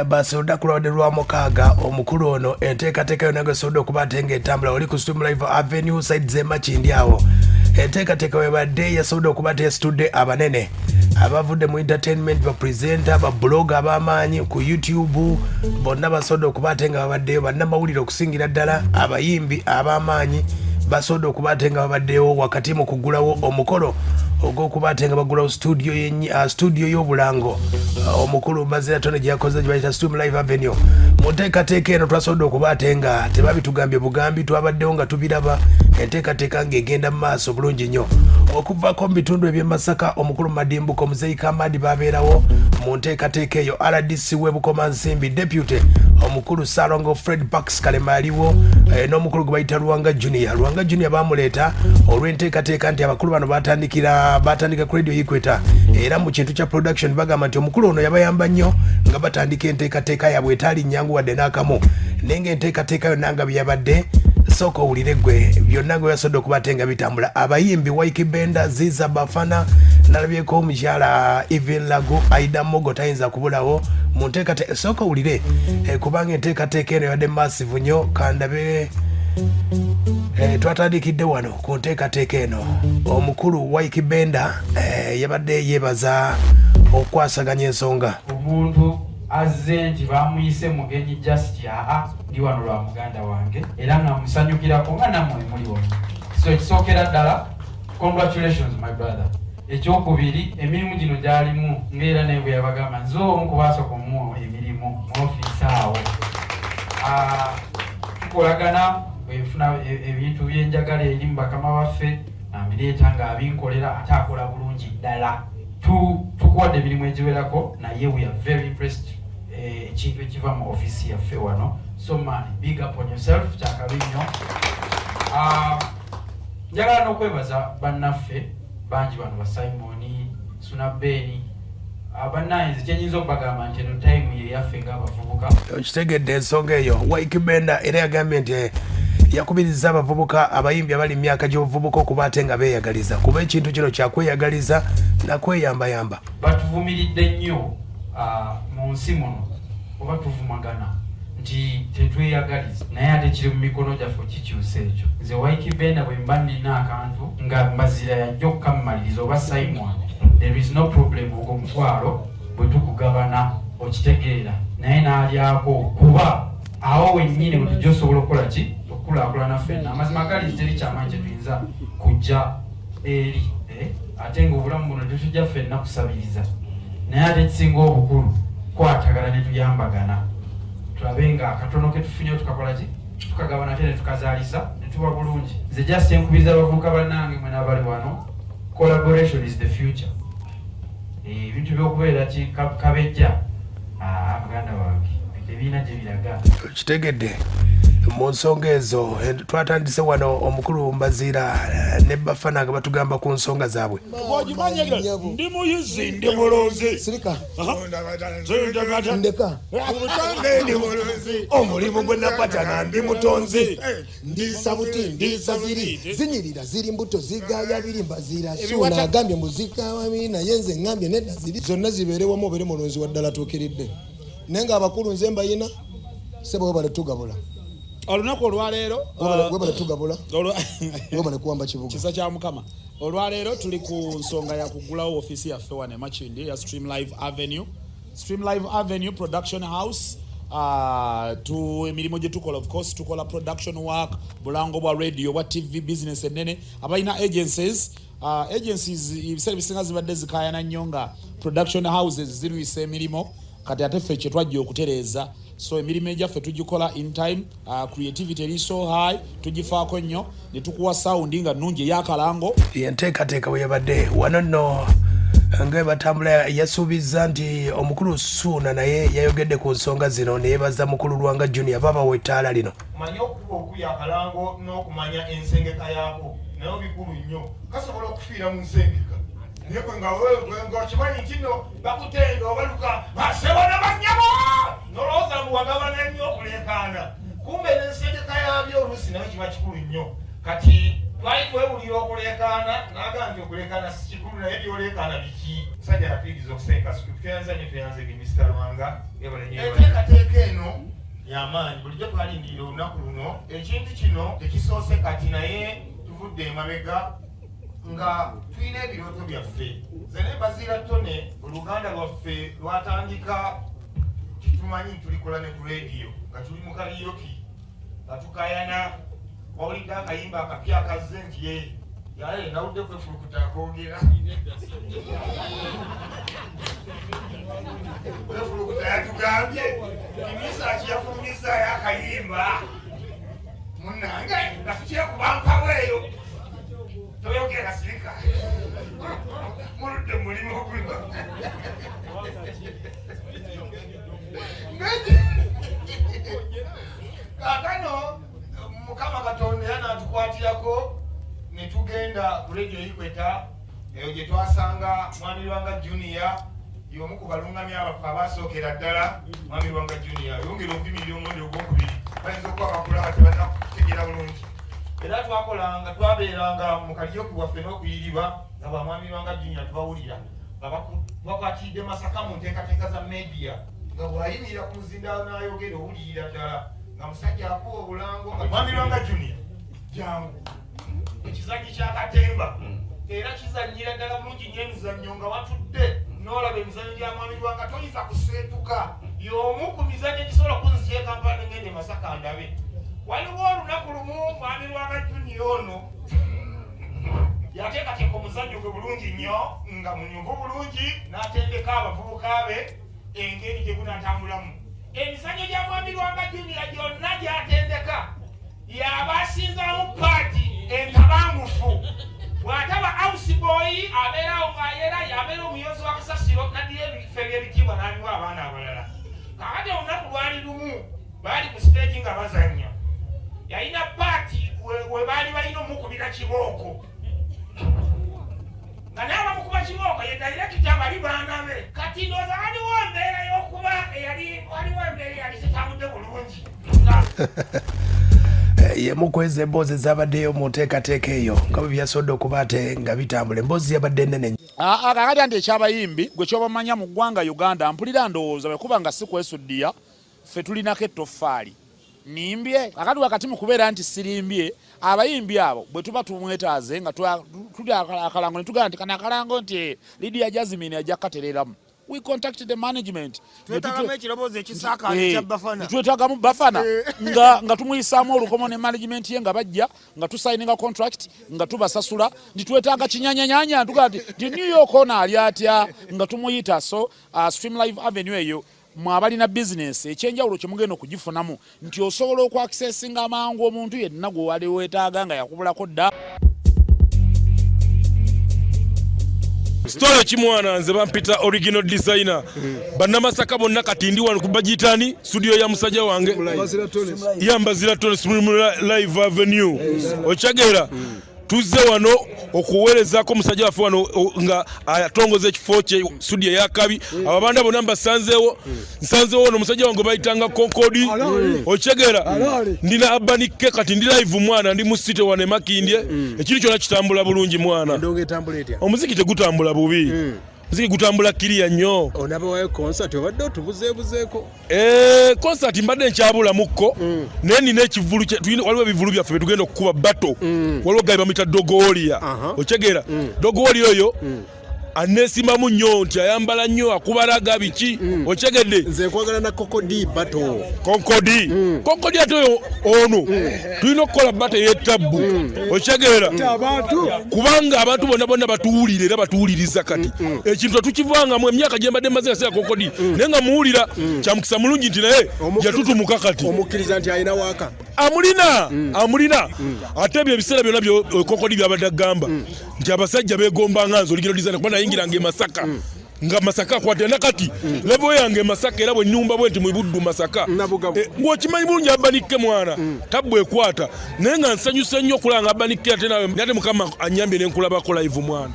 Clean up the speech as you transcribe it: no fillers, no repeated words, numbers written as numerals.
Basi olunaku lwa Lwamukaaga omukulu ono enteekateeka yonna gesobola okuba ate ng'etambula oli ku Stream Live Avenue side z'eMakindye awo. Enteekateeka webadde yasobola okuba ate yasitudde abanene abavudde mu entertainment, ba presenter, ba blog ab'amaanyi ku YouTube, bonna basobola okuba ate nga babaddeyo, bannamawulire okusingira ddala abayimbi ab'amaanyi basobola okuba ate nga babaddeyo wakati mu kugulawo omukolo ogw'okuba ate nga bagulawo studio y'obulango omukulu Mbaziira Tonny gye yakoze gye bayita Stream Live Avenue. Mu nteekateeka eno twasobodde okuba ate nga tebabitugambye bugambi, twabaddewo nga tubiraba enteekateeka ng'egenda mu maaso bulungi nnyo. Okuvaako mu bitundu eby'e Masaka omukulu Madimbuko omuzeeyi Kamadi babeerawo mu nteekateeka eyo. RDC w'e Bukomansimbi deputy omukulu Salongo Fred Pax Kalema aliwo n'omukulu gwe bayita Luwanga Junior bamuleeta olw'enteekateeka nti abakulu bano batandika ku radio Equator era mu kintu kya production bagamba nti omukulu ono yabayamba nnyo nga batandika enteekateeka yaabwe etaali nnyangu wadde n'akamu, naye ng'enteekateeka yonna nga byabadde sooka owulire gwe byonna gwe yasobodde okuba ate nga bitambula. Abayimbi Ykee Benda Bafana nalabyeko omukyala Even Lago Aida Mogo tayinza kubulawo mu nteekateeka. Sooka owulire kubanga enteekateeka eno yabadde massive nnyo. Kandabe twatandikidde wano ku nteekateeka eno omukulu Ykee Benda yabadde yeebaza okwasaganya ensonga. Omuntu azze nti bamuyise mugenyi just ndi wano lwa muganda wange era nga musanyukirako nga nammwe muli wano. So ekisookera ddala congratulations my brother. Ekyokubiri emirimu gino gyalimu ng'era naye bwe yabagamba nze omu kubasooka mu emirimu mu ofiisi awo. Tukolagana bwefuna ebintu byenjagala eri mu bakama baffe ambireeta nga abinkolera ate akola bulungi ddala. Tukuwadde emirimu egiwerako naye we are very impressed ekintu ekiva mu ofiisi yaffe wano. So man, big up on yourself. Kyakabi nnyo. Njagala n'okwebaza bannaffe bangi bano ba Simon Suuna Beni abanayizi kyenyinza okubagamba nti eno time ye yaffe ng'abavubuka. Okitegedde ensonga eyo. Ykee Benda era yagambye nti yakubiriza abavubuka abayimbi abali mu myaka gy'obuvubuka okuba ate nga beeyagaliza kuba ekintu kino kyakweyagaliza nakweyambayamba. Batuvumiridde nnyo mu nsi muno oba tuvumagana nti tetweyagaliza naye ate kiri mu mikono gyaffe kikyusa ekyo. Nze Ykee Benda bwe mba nina akantu nga Mbaziira yajja okukammaliriza oba Simon, there is no problem ogwo omutwalo bwe tukugabana okitegeera naye n'alyako kuba awo wennyini bwe tujja osobola okukola ki okukulaakulana ffenna. Amazima gali teri kyamaanyi kye tuyinza kujja eri ate ng'obulamu buno tetujja ffenna kusabiriza naye ate ekisinga obukulu kwatagala ne tuyambagana tulabe nga akatono ke tufunye tukakola ki tukagabana ate ne tukazaalisa ne tuba bulungi. Nze just enkubiriza abavubuka bannange mwe n'abali wano, collaboration is the future. Ebintu by'okubeera ki kabejja muganda wange ebiina gye biraga. Kitegedde mu nsonga ezo twatandise wano omukulu Mbaziira ne Bafana nga batugamba ku nsonga zaabwe. Ndi muyizi ndi mulonzi sirika ndeka ndi mulonzi omulimu gwe napatana ndi mutonzi ndi sabuti ndi saziri zinyirira ziri mbuto zigaya biri Mbaziira Suuna agambye muzika wami naye nze ngambye nedda ziri zonna zibeerewamu obere mulonzi waddala tuukiridde naye nga abakulu nze mbayina sebo bale tugabula olunaku olwaleero webale tugabula webale kuwamba kibuga kisa kya mukama. Olwaleero tuli ku nsonga ya kugulawo ofiisi yaffe wano eMakindye ya Stream Live Avenue. Stream Live Avenue Production House. Tu emirimu gye tukola, of course tukola production work bulango bwa radio bwa TV business enene abalina agencies. Agencies ebiseera bisinga zibadde zikayana nnyo nga production houses zirwisa emirimu kati ate ffe kye twajja okutereeza. So emirimu egyaffe tugikola in time, creativity eri so high, tugifaako nnyo ne tukuwa sound nga nnungi ey'akalango. Enteekateeka bwe yabadde wano nno nga batambula yasuubiza nti omukulu Suuna naye yayogedde ku nsonga zino ne yeebaza mukulu Luwanga Junior babawa ettaala lino. Manya okuya akalango n'okumanya ensengeka yaako nayo bikulu nnyo. Kasobola okufiira mu nsengeka naye gwe nga kimanyi kino bakutenda obaluka basebona bannyabo nolowooza muwagabana nnyo okuleekaana kumbe n'ensengeka yaabyo oluusi nayo kiba kikulu nnyo. Kati twali twewulira yawulira okulekaana n'agamba nti okulekaana si kikulu naye byolekaana biki musajja natuyiriza okusenka tuyanzanye Mr. Lwanga enteekateeka eno yamaanyi bulijjo twalindirira olunaku luno ekintu kino tekisoose kati naye tuvudde emabega nga tulina ebirooto byaffe nze ne Mbaziira Tonny oluganda lwaffe lwatandika kitumanyi tulikola ne ku rediyo nga tuli mu karaoke nga tukayana wawulidde akayimba akapya akazze nti yaye nawudde kwefulukuta akoogera kwefulukuta yatugambye imisaaki yafulumizayo akayimba munange nga tukyekubampaweeyo toyogera sirika muludde mulimu ogulo kakano Mukama Katonda yanaatukwatirako ne tugenda ku radio Ikweta eyo gye twasanga Mwami Lwanga Junior y'omu ku balungamya abaffe abasookera ddala. Mwami Lwanga Junior yongera okuyimirira omulundi ogwokubiri bayinza okuba bakulaba tebannakutegeera bulungi era twabeeranga mu kalyoki waffe n'okuyirirwa nga ba Mwami Lwanga Junior tubawulira bakwatidde Masaka mu nteekateeka za media nga bw'ayimirira ku muzindaalo n'ayogera owulirira ddala nga musajja akuwa obulango nga Mwami Lwanga Junior jangu ekizannyi kyakatemba era kizannyira ddala bulungi nnyo emizannyo nga watudde n'olaba emizannyo gya Mwami Lwanga toyinza kuseetuka y'omu ku mizannyo egisobola okunzija ekampala ngende Masaka ndabe. Waliwo olunaku lumu Mwami Lwanga Junior ono yateekateeka omuzannyo gwe bulungi nnyo nga munyuvu bulungi n'atendeka abavubuka be engeri gye gunaatambulamu. Emizannyo gya Mwami Lwanga Junior gyonna gy'atendeka y'abasinzaamu paati entabangufu. Bw'ataba house boy abeerawo ng'ayera y'abeera omuyozi wa kasasiro naddira ebifo eby'ebitiibwa n'aliwa abaana abalala. Kakati olunaku lwali lumu baali ku stage nga bazannya. Yalina paati we baali balina omukubira kibooko. Nga naye abamukuba kibooko ye dayirекita bali baana be. Kati ndowooza waliwo embeera y'okuba waliwo embeera eyali tetambudde bulungi. Yemukweza emboozi zabaddeyo mu nteekateeka eyo nga bwe byasobodde okuba ate nga bitambula emboozi yabadde nnene. Kakati anti ekyabayimbi gwe kyobamanya mu ggwanga Uganda mpulira ndowooza bwe kuba nga si kwesuddiya ffe tulinako ettoffaali nimbye kakati wakati mu kubeera nti sirimbye abayimbi abo bwe tuba tumwetaaze nga tuli akalango ne tugamba nti kana akalango nti Lydia Jasmine ajja kukatereramu. We contacted the management. Twetagamu ekiroboozi ekisaakaali kya Bafana. Twetagamu Bafana nga tumuyisaamu olukomo ne management ye nga bajja nga tusayininga contract nga tubasasula nitwetaaga kinyanyanyanya tugamba nti New York ono ali atya nga tumuyita. So Stream Live Avenue eyo mwabalina business ekyenjawulo kye mugenda okugifunamu nti osobola okwakisesinga amangu omuntu yenna gwe wali weetaaga nga yakubulako dda. Story kimwana nze bampita original designer bannamasaka bonna kati ndi wano kubagitani studio ya musajja wange Mbaziira Tonny Stream Live Avenue okyagera tuzze wano okuweerezako musajja waffe wano nga atongoza ekifo kye studio ya kabi ababanda bonna mbasanzeewo ono musajja wange bayitanga konkodi okyegera ndina abanike kati ndi live mwana ndi mu city wano eMakindye ekintu kyonna kitambula bulungi mwana omuziki tegutambula bubi muziki gutambula kiriya nnyo. Onabawayo concert obadde otubuzeebuzeeko? Concert mbadde nkyabula mukko naye nina ekivulu waliwo ebivulu byaffe bye tugenda okukuba bato waliwo gabi bamuyita dogooliya okyegera dogooliya oyo anesimamu nnyo nti ayambala nnyo akubalaga biki okyegedde nze nkwagala na kokodi bato konkodi ate oyo ono tulina okukola bato ey'ettabbu okyegera kubanga abantu bonna bonna batuwulira era batuwuliriza kati ekintu tukivangamu emyaka gye mbadde maze gaseera konkodi naye nga muwulira kyamukisa mulungi nti naye yatutumuka kati omukkiriza nti alina waaka amulina ate ebyo ebiseera byonna konkodi byabadde agamba nti abasajja beegomba nga nze original designer kuba nayingiranga Masaka nga Masaka akwatira nakati levo yange Masaka era bwe nyumba bwe nti mwibuddu Masaka ng'okimanyi bulungi abanike mwana tabwe ekwata naye nga nsanyuse nnyo okulanga abanike ate nawe nate Mukama anyambye ne nkulabako live mwana.